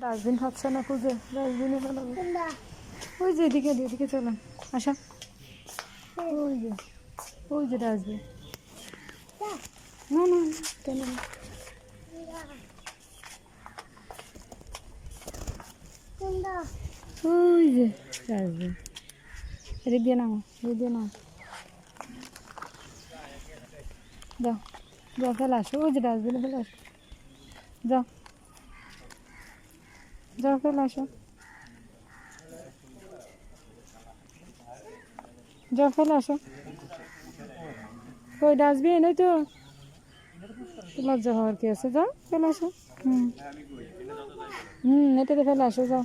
Dustbin পাচ্ছে না খুঁজে, ডাস্টবিনে ফেলাবো। ওই যে এদিকে এদিকে চলো, আসা। ওই যে ডাস্টবিন। না না কেন, ওই যে ডাস্টবিন। এদিক দিয়ে নামো, এদিক দিয়ে নামো, যাও যাও ফেলে আসো। ওই যে ডাস্টবিনে ফেলে আসো, যাও যাও ফেলে আসো, যাও ফেলে আসো। ওই ডাস্টবিন ওই তো, লজ্জা হওয়ার কি আছে, যাও ফেলে আসো। এটাতে ফেলে আসো, যাও।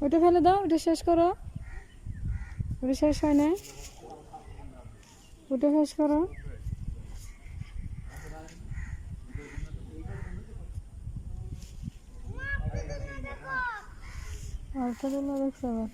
ওইটা ফেলে দাও, ওটা শেষ করো। ওটা শেষ হয় না, ওটা শেষ করো। আরেকটা দিলে দেখছো আবার।